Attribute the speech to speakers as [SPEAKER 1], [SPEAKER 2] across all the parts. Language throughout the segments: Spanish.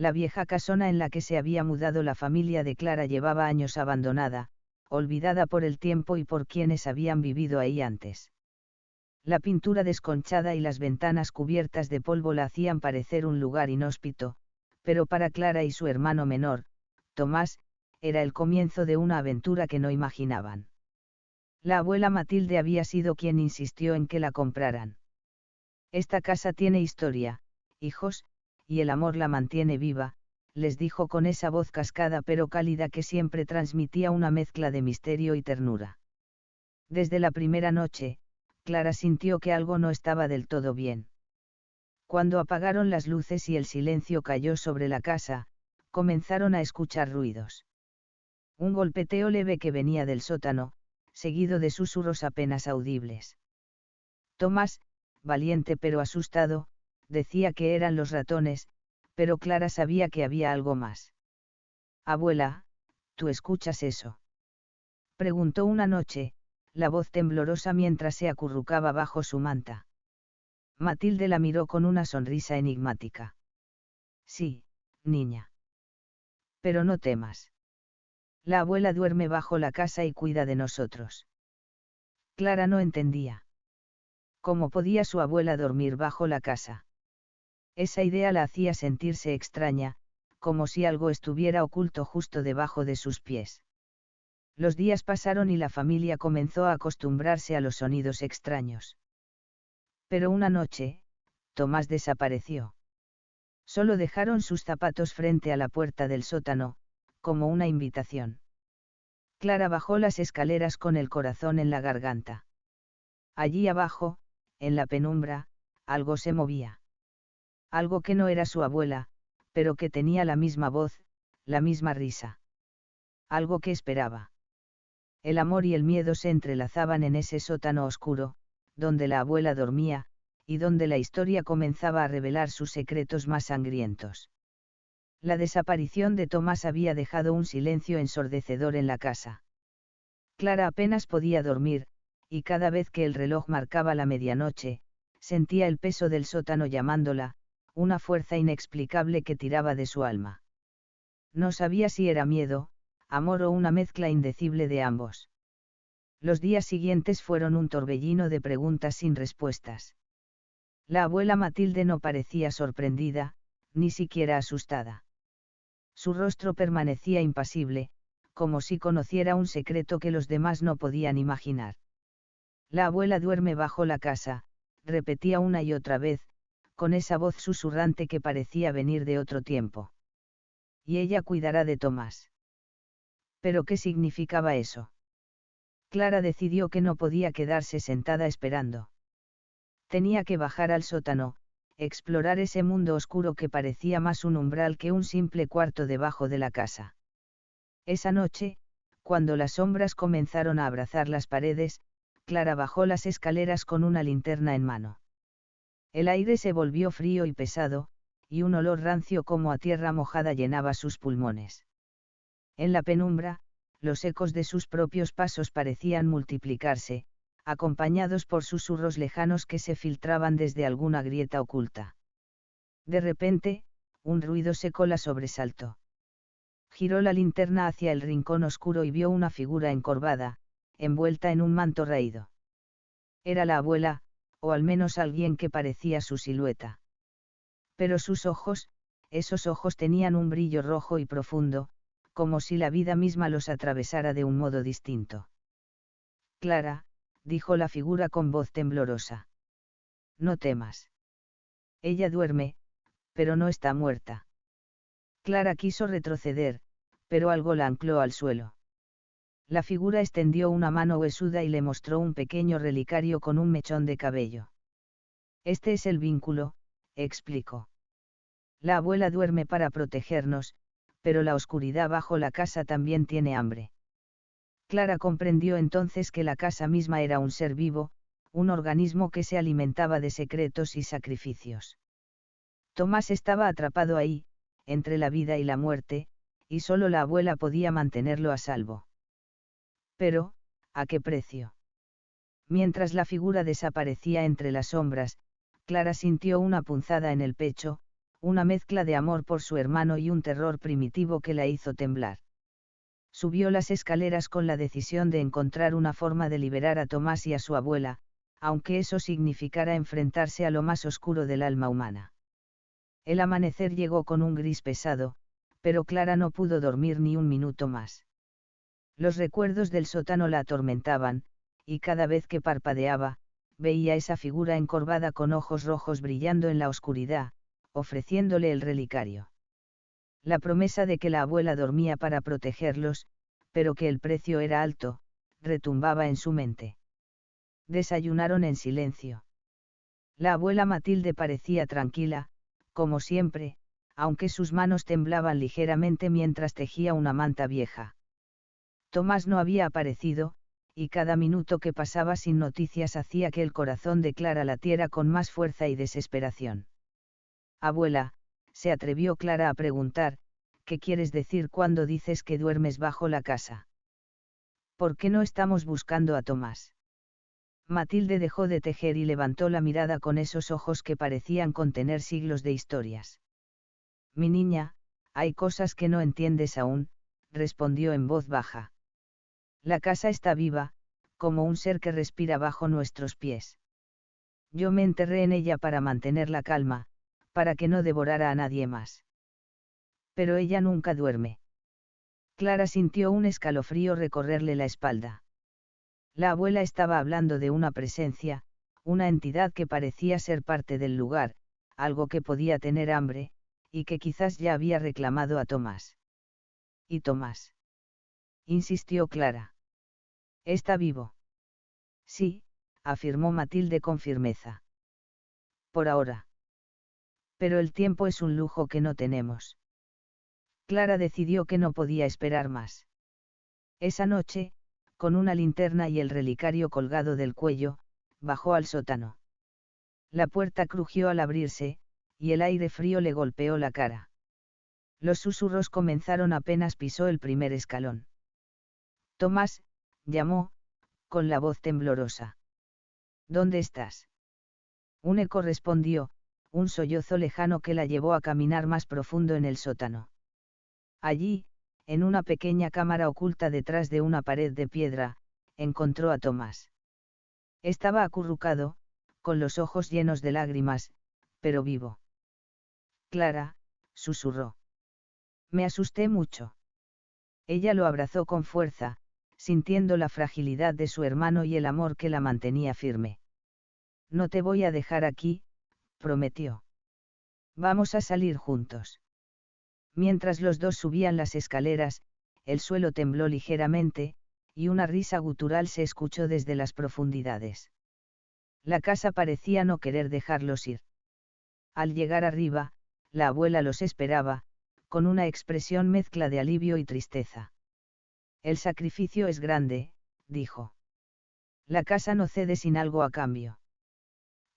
[SPEAKER 1] La vieja casona en la que se había mudado la familia de Clara llevaba años abandonada, olvidada por el tiempo y por quienes habían vivido ahí antes. La pintura desconchada y las ventanas cubiertas de polvo la hacían parecer un lugar inhóspito, pero para Clara y su hermano menor, Tomás, era el comienzo de una aventura que no imaginaban. La abuela Matilde había sido quien insistió en que la compraran. Esta casa tiene historia, hijos, y el amor la mantiene viva, les dijo con esa voz cascada pero cálida que siempre transmitía una mezcla de misterio y ternura. Desde la primera noche, Clara sintió que algo no estaba del todo bien. Cuando apagaron las luces y el silencio cayó sobre la casa, comenzaron a escuchar ruidos. Un golpeteo leve que venía del sótano, seguido de susurros apenas audibles. Tomás, valiente pero asustado, decía que eran los ratones, pero Clara sabía que había algo más. «Abuela, ¿tú escuchas eso?», preguntó una noche, la voz temblorosa mientras se acurrucaba bajo su manta. Matilde la miró con una sonrisa enigmática. «Sí, niña. Pero no temas. La abuela duerme bajo la casa y cuida de nosotros». Clara no entendía. ¿Cómo podía su abuela dormir bajo la casa? Esa idea la hacía sentirse extraña, como si algo estuviera oculto justo debajo de sus pies. Los días pasaron y la familia comenzó a acostumbrarse a los sonidos extraños. Pero una noche, Tomás desapareció. Solo dejaron sus zapatos frente a la puerta del sótano, como una invitación. Clara bajó las escaleras con el corazón en la garganta. Allí abajo, en la penumbra, algo se movía. Algo que no era su abuela, pero que tenía la misma voz, la misma risa. Algo que esperaba. El amor y el miedo se entrelazaban en ese sótano oscuro, donde la abuela dormía, y donde la historia comenzaba a revelar sus secretos más sangrientos. La desaparición de Tomás había dejado un silencio ensordecedor en la casa. Clara apenas podía dormir, y cada vez que el reloj marcaba la medianoche, sentía el peso del sótano llamándola, una fuerza inexplicable que tiraba de su alma. No sabía si era miedo, amor o una mezcla indecible de ambos. Los días siguientes fueron un torbellino de preguntas sin respuestas. La abuela Matilde no parecía sorprendida, ni siquiera asustada. Su rostro permanecía impasible, como si conociera un secreto que los demás no podían imaginar. La abuela duerme bajo la casa, repetía una y otra vez, con esa voz susurrante que parecía venir de otro tiempo. Y ella cuidará de Tomás. ¿Pero qué significaba eso? Clara decidió que no podía quedarse sentada esperando. Tenía que bajar al sótano, explorar ese mundo oscuro que parecía más un umbral que un simple cuarto debajo de la casa. Esa noche, cuando las sombras comenzaron a abrazar las paredes, Clara bajó las escaleras con una linterna en mano. El aire se volvió frío y pesado, y un olor rancio como a tierra mojada llenaba sus pulmones. En la penumbra, los ecos de sus propios pasos parecían multiplicarse, acompañados por susurros lejanos que se filtraban desde alguna grieta oculta. De repente, un ruido seco la sobresaltó. Giró la linterna hacia el rincón oscuro y vio una figura encorvada, envuelta en un manto raído. Era la abuela, o al menos alguien que parecía su silueta. Pero sus ojos, esos ojos tenían un brillo rojo y profundo, como si la vida misma los atravesara de un modo distinto. «Clara», dijo la figura con voz temblorosa. «No temas. Ella duerme, pero no está muerta». Clara quiso retroceder, pero algo la ancló al suelo. La figura extendió una mano huesuda y le mostró un pequeño relicario con un mechón de cabello. «Este es el vínculo», explicó. «La abuela duerme para protegernos, pero la oscuridad bajo la casa también tiene hambre». Clara comprendió entonces que la casa misma era un ser vivo, un organismo que se alimentaba de secretos y sacrificios. Tomás estaba atrapado ahí, entre la vida y la muerte, y solo la abuela podía mantenerlo a salvo. Pero, ¿a qué precio? Mientras la figura desaparecía entre las sombras, Clara sintió una punzada en el pecho, una mezcla de amor por su hermano y un terror primitivo que la hizo temblar. Subió las escaleras con la decisión de encontrar una forma de liberar a Tomás y a su abuela, aunque eso significara enfrentarse a lo más oscuro del alma humana. El amanecer llegó con un gris pesado, pero Clara no pudo dormir ni un minuto más. Los recuerdos del sótano la atormentaban, y cada vez que parpadeaba, veía esa figura encorvada con ojos rojos brillando en la oscuridad, ofreciéndole el relicario. La promesa de que la abuela dormía para protegerlos, pero que el precio era alto, retumbaba en su mente. Desayunaron en silencio. La abuela Matilde parecía tranquila, como siempre, aunque sus manos temblaban ligeramente mientras tejía una manta vieja. Tomás no había aparecido, y cada minuto que pasaba sin noticias hacía que el corazón de Clara latiera con más fuerza y desesperación. Abuela, se atrevió Clara a preguntar, ¿qué quieres decir cuando dices que duermes bajo la casa? ¿Por qué no estamos buscando a Tomás? Matilde dejó de tejer y levantó la mirada con esos ojos que parecían contener siglos de historias. Mi niña, hay cosas que no entiendes aún, respondió en voz baja. La casa está viva, como un ser que respira bajo nuestros pies. Yo me enterré en ella para mantener la calma, para que no devorara a nadie más. Pero ella nunca duerme. Clara sintió un escalofrío recorrerle la espalda. La abuela estaba hablando de una presencia, una entidad que parecía ser parte del lugar, algo que podía tener hambre, y que quizás ya había reclamado a Tomás. ¿Y Tomás? Insistió Clara. ¿Está vivo? Sí, afirmó Matilde con firmeza. Por ahora. Pero el tiempo es un lujo que no tenemos. Clara decidió que no podía esperar más. Esa noche, con una linterna y el relicario colgado del cuello, bajó al sótano. La puerta crujió al abrirse, y el aire frío le golpeó la cara. Los susurros comenzaron apenas pisó el primer escalón. Tomás, llamó, con la voz temblorosa. ¿Dónde estás? Un eco respondió, un sollozo lejano que la llevó a caminar más profundo en el sótano. Allí, en una pequeña cámara oculta detrás de una pared de piedra, encontró a Tomás. Estaba acurrucado, con los ojos llenos de lágrimas, pero vivo. Clara, susurró. Me asusté mucho. Ella lo abrazó con fuerza, sintiendo la fragilidad de su hermano y el amor que la mantenía firme. No te voy a dejar aquí, prometió. Vamos a salir juntos. Mientras los dos subían las escaleras, el suelo tembló ligeramente, y una risa gutural se escuchó desde las profundidades. La casa parecía no querer dejarlos ir. Al llegar arriba, la abuela los esperaba, con una expresión mezcla de alivio y tristeza. El sacrificio es grande, dijo. La casa no cede sin algo a cambio.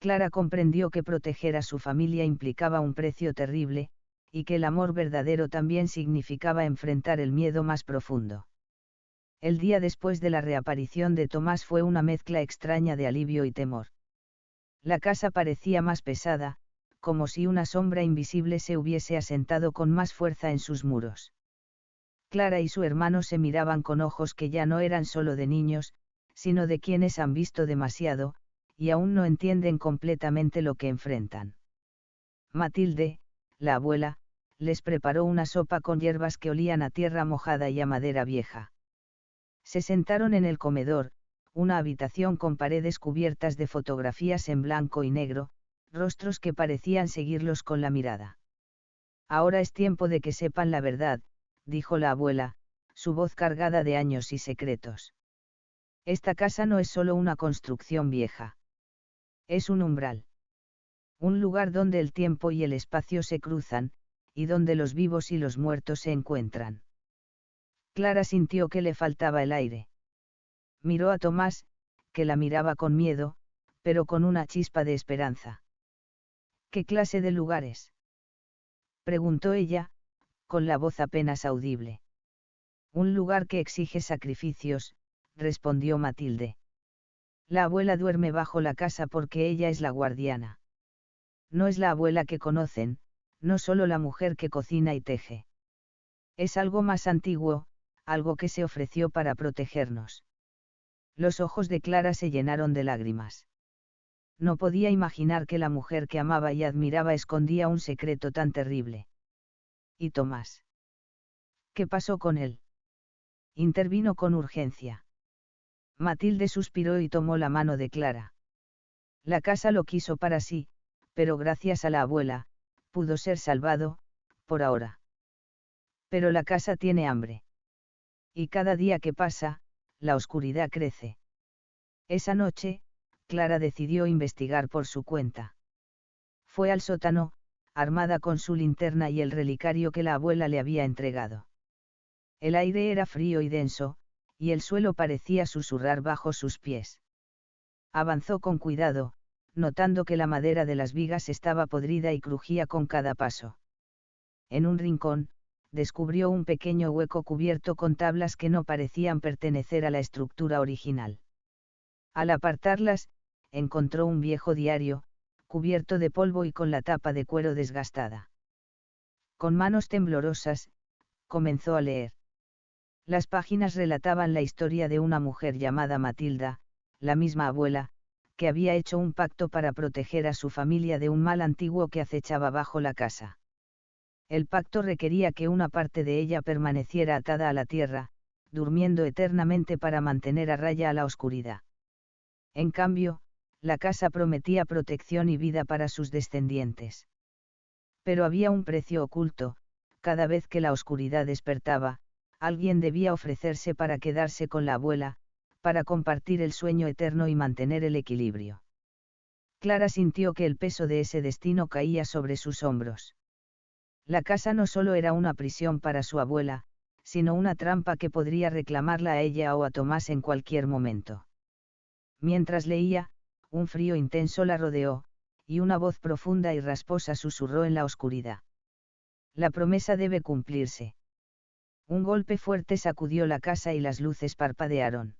[SPEAKER 1] Clara comprendió que proteger a su familia implicaba un precio terrible, y que el amor verdadero también significaba enfrentar el miedo más profundo. El día después de la reaparición de Tomás fue una mezcla extraña de alivio y temor. La casa parecía más pesada, como si una sombra invisible se hubiese asentado con más fuerza en sus muros. Clara y su hermano se miraban con ojos que ya no eran solo de niños, sino de quienes han visto demasiado, y aún no entienden completamente lo que enfrentan. Matilde, la abuela, les preparó una sopa con hierbas que olían a tierra mojada y a madera vieja. Se sentaron en el comedor, una habitación con paredes cubiertas de fotografías en blanco y negro, rostros que parecían seguirlos con la mirada. Ahora es tiempo de que sepan la verdad, dijo la abuela, su voz cargada de años y secretos. Esta casa no es solo una construcción vieja. Es un umbral. Un lugar donde el tiempo y el espacio se cruzan, y donde los vivos y los muertos se encuentran. Clara sintió que le faltaba el aire. Miró a Tomás, que la miraba con miedo, pero con una chispa de esperanza. ¿Qué clase de lugares? Preguntó ella, con la voz apenas audible. Un lugar que exige sacrificios, respondió Matilde. La abuela duerme bajo la casa porque ella es la guardiana. No es la abuela que conocen, No solo la mujer que cocina y teje. Es algo más antiguo, algo que se ofreció para protegernos. Los ojos de Clara se llenaron de lágrimas. No podía imaginar que la mujer que amaba y admiraba escondía un secreto tan terrible. ¿Y Tomás? ¿Qué pasó con él? Intervino con urgencia. Matilde suspiró y tomó la mano de Clara. La casa lo quiso para sí, pero gracias a la abuela, pudo ser salvado, por ahora. Pero la casa tiene hambre. Y cada día que pasa, la oscuridad crece. Esa noche, Clara decidió investigar por su cuenta. Fue al sótano, armada con su linterna y el relicario que la abuela le había entregado. El aire era frío y denso, y el suelo parecía susurrar bajo sus pies. Avanzó con cuidado, notando que la madera de las vigas estaba podrida y crujía con cada paso. En un rincón, descubrió un pequeño hueco cubierto con tablas que no parecían pertenecer a la estructura original. Al apartarlas, encontró un viejo diario, cubierto de polvo y con la tapa de cuero desgastada. Con manos temblorosas, comenzó a leer. Las páginas relataban la historia de una mujer llamada Matilda, la misma abuela, que había hecho un pacto para proteger a su familia de un mal antiguo que acechaba bajo la casa. El pacto requería que una parte de ella permaneciera atada a la tierra, durmiendo eternamente para mantener a raya a la oscuridad. En cambio, la casa prometía protección y vida para sus descendientes. Pero había un precio oculto: cada vez que la oscuridad despertaba, alguien debía ofrecerse para quedarse con la abuela, para compartir el sueño eterno y mantener el equilibrio. Clara sintió que el peso de ese destino caía sobre sus hombros. La casa no solo era una prisión para su abuela, sino una trampa que podría reclamarla a ella o a Tomás en cualquier momento. Mientras leía, un frío intenso la rodeó, y una voz profunda y rasposa susurró en la oscuridad. La promesa debe cumplirse. Un golpe fuerte sacudió la casa y las luces parpadearon.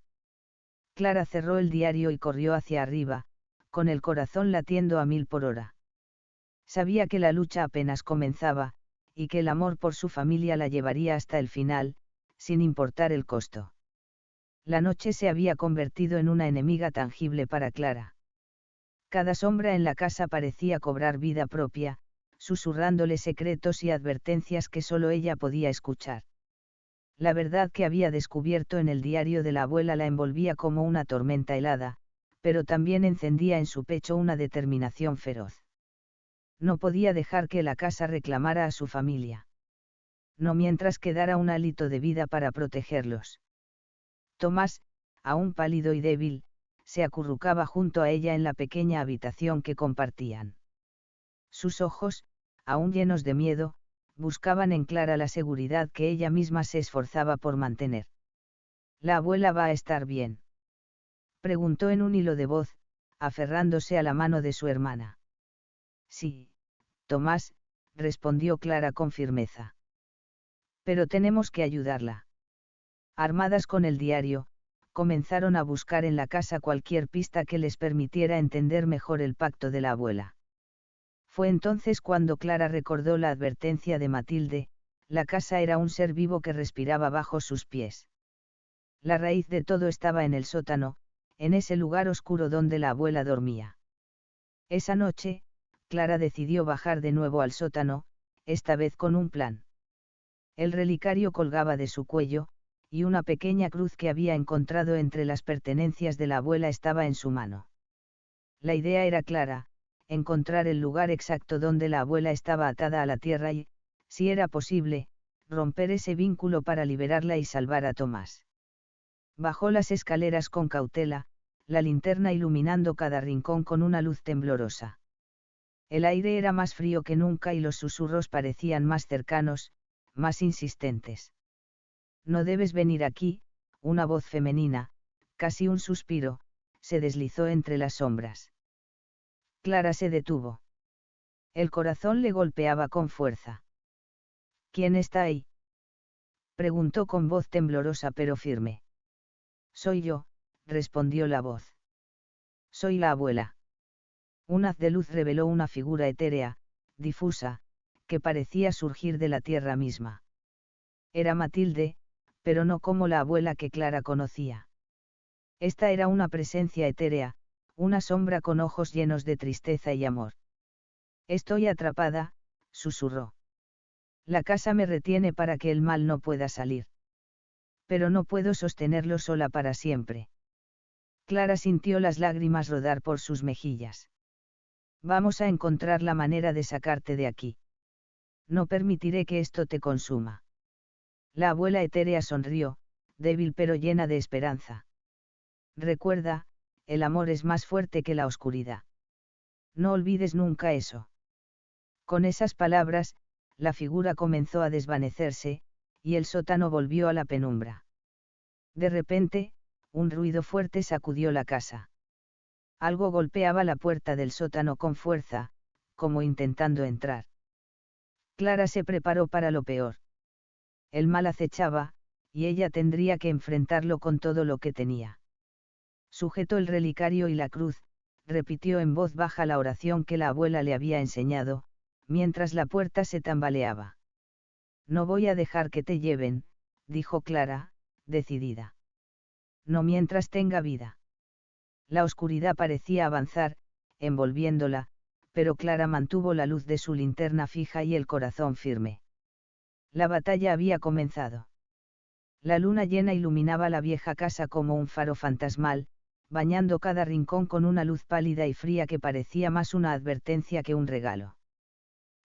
[SPEAKER 1] Clara cerró el diario y corrió hacia arriba, con el corazón latiendo a 1000 por hora. Sabía que la lucha apenas comenzaba, y que el amor por su familia la llevaría hasta el final, sin importar el costo. La noche se había convertido en una enemiga tangible para Clara. Cada sombra en la casa parecía cobrar vida propia, susurrándole secretos y advertencias que solo ella podía escuchar. La verdad que había descubierto en el diario de la abuela la envolvía como una tormenta helada, pero también encendía en su pecho una determinación feroz. No podía dejar que la casa reclamara a su familia. No mientras quedara un hálito de vida para protegerlos. Tomás, aún pálido y débil, se acurrucaba junto a ella en la pequeña habitación que compartían. Sus ojos, aún llenos de miedo, buscaban en Clara la seguridad que ella misma se esforzaba por mantener. ¿La abuela va a estar bien?, preguntó en un hilo de voz, aferrándose a la mano de su hermana. Sí, Tomás, respondió Clara con firmeza. Pero tenemos que ayudarla. Armadas con el diario, comenzaron a buscar en la casa cualquier pista que les permitiera entender mejor el pacto de la abuela. Fue entonces cuando Clara recordó la advertencia de Matilde: la casa era un ser vivo que respiraba bajo sus pies. La raíz de todo estaba en el sótano, en ese lugar oscuro donde la abuela dormía. Esa noche, Clara decidió bajar de nuevo al sótano, esta vez con un plan. El relicario colgaba de su cuello, y una pequeña cruz que había encontrado entre las pertenencias de la abuela estaba en su mano. La idea era clara: encontrar el lugar exacto donde la abuela estaba atada a la tierra y, si era posible, romper ese vínculo para liberarla y salvar a Tomás. Bajó las escaleras con cautela, la linterna iluminando cada rincón con una luz temblorosa. El aire era más frío que nunca y los susurros parecían más cercanos, más insistentes. No debes venir aquí. Una voz femenina, casi un suspiro, se deslizó entre las sombras. Clara se detuvo. El corazón le golpeaba con fuerza. ¿Quién está ahí?, preguntó con voz temblorosa pero firme. Soy yo, respondió la voz. Soy la abuela. Un haz de luz reveló una figura etérea, difusa, que parecía surgir de la tierra misma. Era Matilde, pero no como la abuela que Clara conocía. Esta era una presencia etérea, una sombra con ojos llenos de tristeza y amor. Estoy atrapada, susurró. La casa me retiene para que el mal no pueda salir. Pero no puedo sostenerlo sola para siempre. Clara sintió las lágrimas rodar por sus mejillas. Vamos a encontrar la manera de sacarte de aquí. No permitiré que esto te consuma. La abuela etérea sonrió, débil pero llena de esperanza. Recuerda, el amor es más fuerte que la oscuridad. No olvides nunca eso. Con esas palabras, la figura comenzó a desvanecerse, y el sótano volvió a la penumbra. De repente, un ruido fuerte sacudió la casa. Algo golpeaba la puerta del sótano con fuerza, como intentando entrar. Clara se preparó para lo peor. El mal acechaba, y ella tendría que enfrentarlo con todo lo que tenía. Sujetó el relicario y la cruz, repitió en voz baja la oración que la abuela le había enseñado, mientras la puerta se tambaleaba. No voy a dejar que te lleven, dijo Clara, decidida. No mientras tenga vida. La oscuridad parecía avanzar, envolviéndola, pero Clara mantuvo la luz de su linterna fija y el corazón firme. La batalla había comenzado. La luna llena iluminaba la vieja casa como un faro fantasmal, bañando cada rincón con una luz pálida y fría que parecía más una advertencia que un regalo.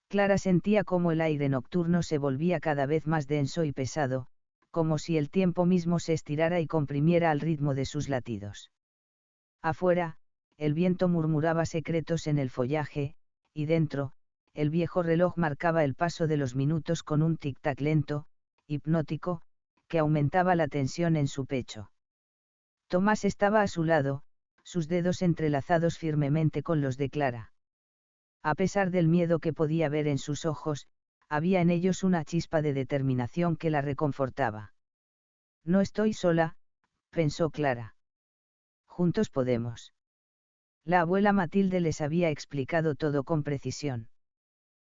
[SPEAKER 1] Clara sentía cómo el aire nocturno se volvía cada vez más denso y pesado, como si el tiempo mismo se estirara y comprimiera al ritmo de sus latidos. Afuera, el viento murmuraba secretos en el follaje, y dentro, el viejo reloj marcaba el paso de los minutos con un tic-tac lento, hipnótico, que aumentaba la tensión en su pecho. Tomás estaba a su lado, sus dedos entrelazados firmemente con los de Clara. A pesar del miedo que podía ver en sus ojos, había en ellos una chispa de determinación que la reconfortaba. No estoy sola, pensó Clara. Juntos podemos. La abuela Matilde les había explicado todo con precisión.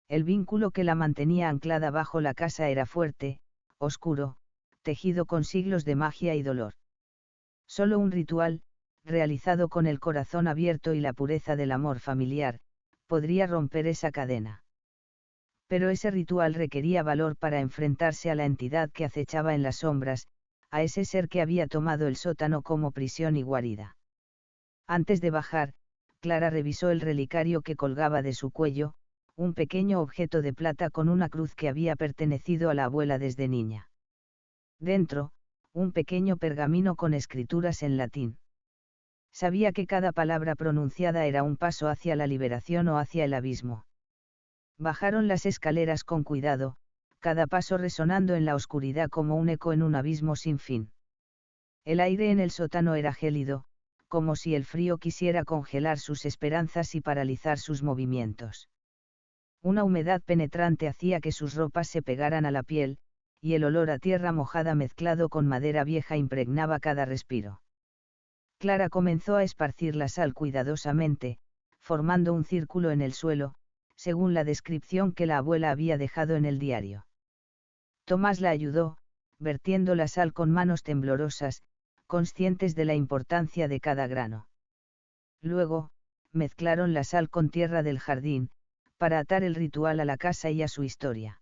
[SPEAKER 1] El vínculo que la mantenía anclada bajo la casa era fuerte, oscuro, tejido con siglos de magia y dolor. Solo un ritual, realizado con el corazón abierto y la pureza del amor familiar, podría romper esa cadena. Pero ese ritual requería valor para enfrentarse a la entidad que acechaba en las sombras, a ese ser que había tomado el sótano como prisión y guarida. Antes de bajar, Clara revisó el relicario que colgaba de su cuello, un pequeño objeto de plata con una cruz que había pertenecido a la abuela desde niña. Dentro, un pequeño pergamino con escrituras en latín. Sabía que cada palabra pronunciada era un paso hacia la liberación o hacia el abismo. Bajaron las escaleras con cuidado, cada paso resonando en la oscuridad como un eco en un abismo sin fin. El aire en el sótano era gélido, como si el frío quisiera congelar sus esperanzas y paralizar sus movimientos. Una humedad penetrante hacía que sus ropas se pegaran a la piel, y el olor a tierra mojada mezclado con madera vieja impregnaba cada respiro. Clara comenzó a esparcir la sal cuidadosamente, formando un círculo en el suelo, según la descripción que la abuela había dejado en el diario. Tomás la ayudó, vertiendo la sal con manos temblorosas, conscientes de la importancia de cada grano. Luego, mezclaron la sal con tierra del jardín, para atar el ritual a la casa y a su historia.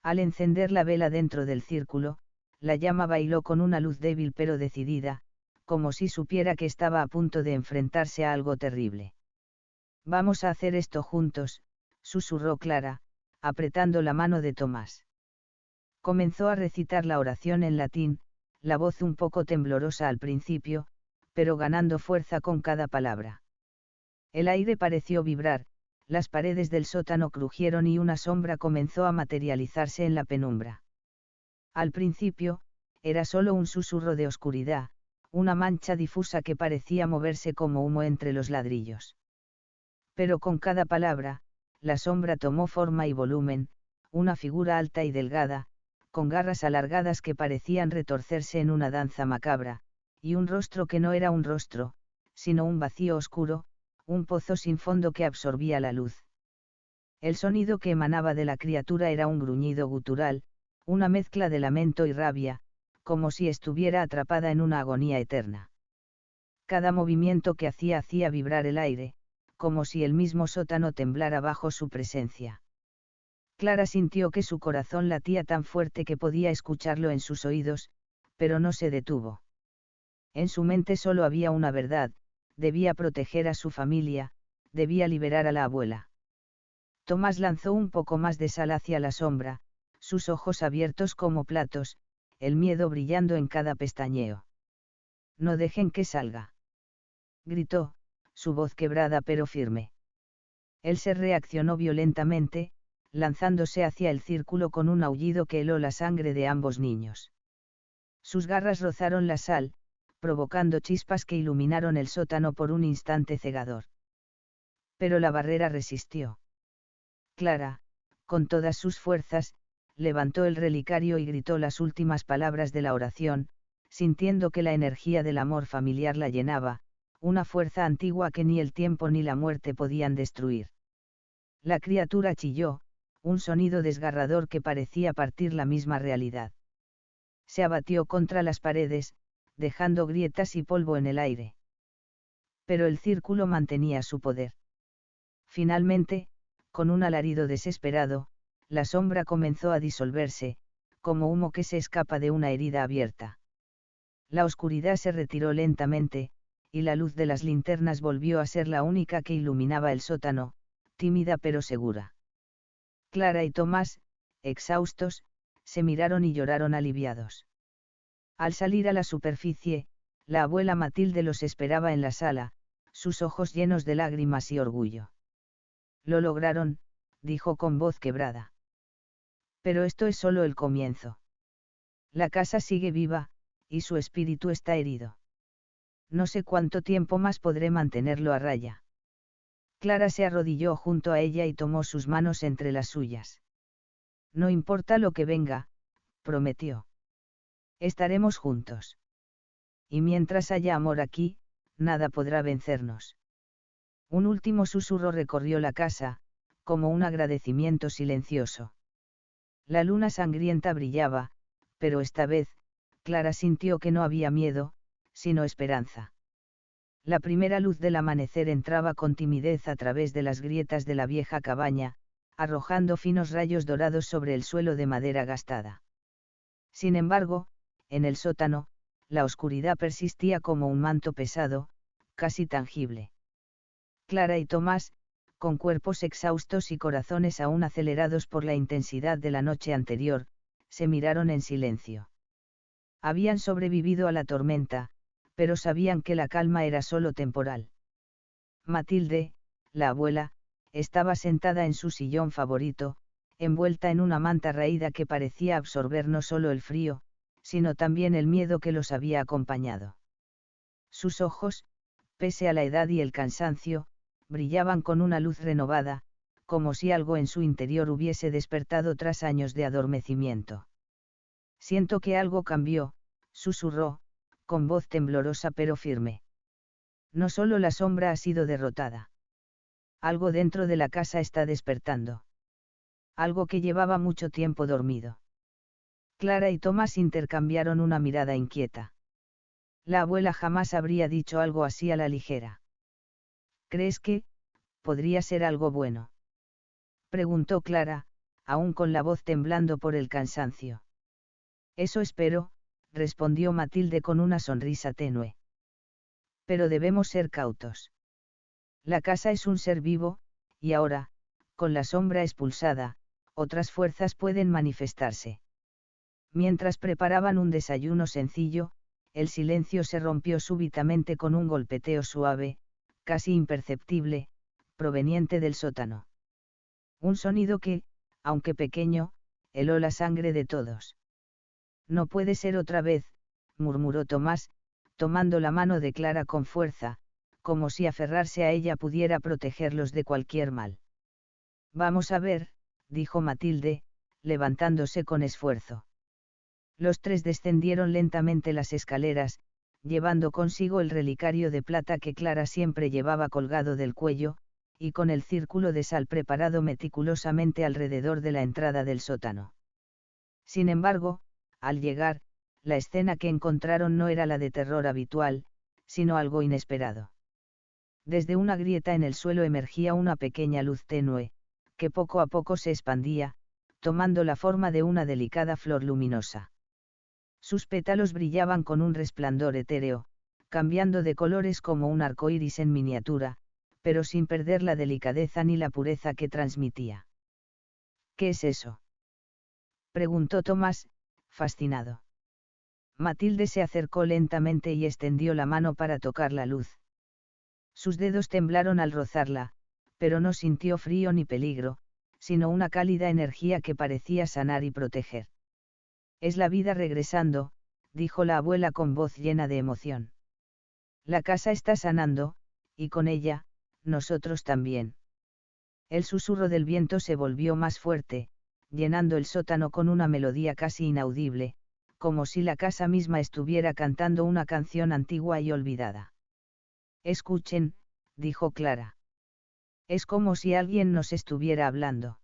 [SPEAKER 1] Al encender la vela dentro del círculo, la llama bailó con una luz débil pero decidida, como si supiera que estaba a punto de enfrentarse a algo terrible. Vamos a hacer esto juntos, susurró Clara, apretando la mano de Tomás. Comenzó a recitar la oración en latín, la voz un poco temblorosa al principio, pero ganando fuerza con cada palabra. El aire pareció vibrar, las paredes del sótano crujieron y una sombra comenzó a materializarse en la penumbra. Al principio, era solo un susurro de oscuridad, una mancha difusa que parecía moverse como humo entre los ladrillos. Pero con cada palabra, la sombra tomó forma y volumen, una figura alta y delgada, con garras alargadas que parecían retorcerse en una danza macabra, y un rostro que no era un rostro, sino un vacío oscuro, un pozo sin fondo que absorbía la luz. El sonido que emanaba de la criatura era un gruñido gutural, una mezcla de lamento y rabia, como si estuviera atrapada en una agonía eterna. Cada movimiento que hacía vibrar el aire, como si el mismo sótano temblara bajo su presencia. Clara sintió que su corazón latía tan fuerte que podía escucharlo en sus oídos, pero no se detuvo. En su mente solo había una verdad: debía proteger a su familia, debía liberar a la abuela. Tomás lanzó un poco más de sal hacia la sombra, sus ojos abiertos como platos, el miedo brillando en cada pestañeo. «No dejen que salga», gritó, su voz quebrada pero firme. Él se reaccionó violentamente, lanzándose hacia el círculo con un aullido que heló la sangre de ambos niños. Sus garras rozaron la sal, provocando chispas que iluminaron el sótano por un instante cegador. Pero la barrera resistió. Clara, con todas sus fuerzas, levantó el relicario y gritó las últimas palabras de la oración, sintiendo que la energía del amor familiar la llenaba, una fuerza antigua que ni el tiempo ni la muerte podían destruir. La criatura chilló, un sonido desgarrador que parecía partir la misma realidad. Se abatió contra las paredes, dejando grietas y polvo en el aire. Pero el círculo mantenía su poder. Finalmente, con un alarido desesperado, la sombra comenzó a disolverse, como humo que se escapa de una herida abierta. La oscuridad se retiró lentamente, y la luz de las linternas volvió a ser la única que iluminaba el sótano, tímida pero segura. Clara y Tomás, exhaustos, se miraron y lloraron aliviados. Al salir a la superficie, la abuela Matilde los esperaba en la sala, sus ojos llenos de lágrimas y orgullo. «Lo lograron», dijo con voz quebrada. «Pero esto es solo el comienzo. La casa sigue viva, y su espíritu está herido. No sé cuánto tiempo más podré mantenerlo a raya». Clara se arrodilló junto a ella y tomó sus manos entre las suyas. «No importa lo que venga», prometió. «Estaremos juntos. Y mientras haya amor aquí, nada podrá vencernos». Un último susurro recorrió la casa, como un agradecimiento silencioso. La luna sangrienta brillaba, pero esta vez, Clara sintió que no había miedo, sino esperanza. La primera luz del amanecer entraba con timidez a través de las grietas de la vieja cabaña, arrojando finos rayos dorados sobre el suelo de madera gastada. Sin embargo, en el sótano, la oscuridad persistía como un manto pesado, casi tangible. Clara y Tomás, con cuerpos exhaustos y corazones aún acelerados por la intensidad de la noche anterior, se miraron en silencio. Habían sobrevivido a la tormenta, pero sabían que la calma era solo temporal. Matilde, la abuela, estaba sentada en su sillón favorito, envuelta en una manta raída que parecía absorber no solo el frío, sino también el miedo que los había acompañado. Sus ojos, pese a la edad y el cansancio, brillaban con una luz renovada, como si algo en su interior hubiese despertado tras años de adormecimiento. «Siento que algo cambió», susurró, con voz temblorosa pero firme. «No solo la sombra ha sido derrotada. Algo dentro de la casa está despertando. Algo que llevaba mucho tiempo dormido». Clara y Tomás intercambiaron una mirada inquieta. La abuela jamás habría dicho algo así a la ligera. «¿Crees que podría ser algo bueno?», preguntó Clara, aún con la voz temblando por el cansancio. «Eso espero», respondió Matilde con una sonrisa tenue. «Pero debemos ser cautos. La casa es un ser vivo, y ahora, con la sombra expulsada, otras fuerzas pueden manifestarse». Mientras preparaban un desayuno sencillo, el silencio se rompió súbitamente con un golpeteo suave, casi imperceptible, proveniente del sótano. Un sonido que, aunque pequeño, heló la sangre de todos. «No puede ser otra vez», murmuró Tomás, tomando la mano de Clara con fuerza, como si aferrarse a ella pudiera protegerlos de cualquier mal. «Vamos a ver», dijo Matilde, levantándose con esfuerzo. Los tres descendieron lentamente las escaleras, llevando consigo el relicario de plata que Clara siempre llevaba colgado del cuello, y con el círculo de sal preparado meticulosamente alrededor de la entrada del sótano. Sin embargo, al llegar, la escena que encontraron no era la de terror habitual, sino algo inesperado. Desde una grieta en el suelo emergía una pequeña luz tenue, que poco a poco se expandía, tomando la forma de una delicada flor luminosa. Sus pétalos brillaban con un resplandor etéreo, cambiando de colores como un arco iris en miniatura, pero sin perder la delicadeza ni la pureza que transmitía. ¿Qué es eso?, preguntó Tomás, fascinado. Matilde se acercó lentamente y extendió la mano para tocar la luz. Sus dedos temblaron al rozarla, pero no sintió frío ni peligro, sino una cálida energía que parecía sanar y proteger. Es la vida regresando, dijo la abuela con voz llena de emoción. La casa está sanando, y con ella, nosotros también. El susurro del viento se volvió más fuerte, llenando el sótano con una melodía casi inaudible, como si la casa misma estuviera cantando una canción antigua y olvidada. Escuchen, dijo Clara. Es como si alguien nos estuviera hablando.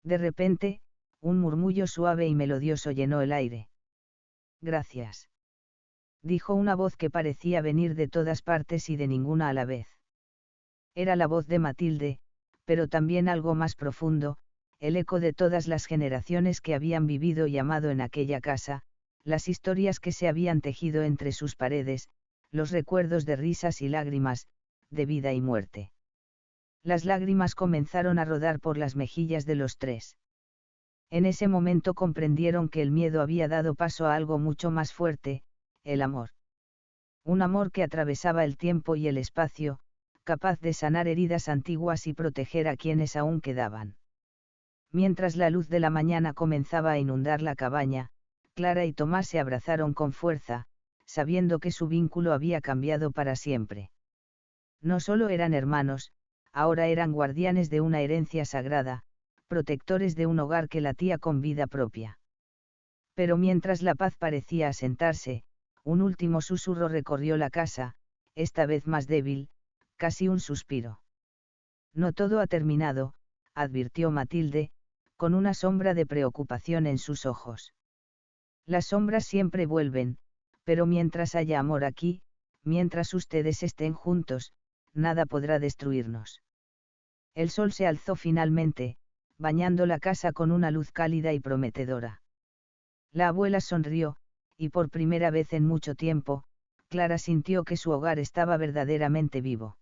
[SPEAKER 1] De repente, un murmullo suave y melodioso llenó el aire. Gracias, dijo una voz que parecía venir de todas partes y de ninguna a la vez. Era la voz de Matilde, pero también algo más profundo, el eco de todas las generaciones que habían vivido y amado en aquella casa, las historias que se habían tejido entre sus paredes, los recuerdos de risas y lágrimas, de vida y muerte. Las lágrimas comenzaron a rodar por las mejillas de los tres. En ese momento comprendieron que el miedo había dado paso a algo mucho más fuerte, el amor. Un amor que atravesaba el tiempo y el espacio, capaz de sanar heridas antiguas y proteger a quienes aún quedaban. Mientras la luz de la mañana comenzaba a inundar la cabaña, Clara y Tomás se abrazaron con fuerza, sabiendo que su vínculo había cambiado para siempre. No solo eran hermanos, ahora eran guardianes de una herencia sagrada, protectores de un hogar que latía con vida propia. Pero mientras la paz parecía asentarse, un último susurro recorrió la casa, esta vez más débil, casi un suspiro. No todo ha terminado, advirtió Matilde, con una sombra de preocupación en sus ojos. Las sombras siempre vuelven, pero mientras haya amor aquí, mientras ustedes estén juntos, nada podrá destruirnos. El sol se alzó finalmente, bañando la casa con una luz cálida y prometedora. La abuela sonrió, y por primera vez en mucho tiempo, Clara sintió que su hogar estaba verdaderamente vivo.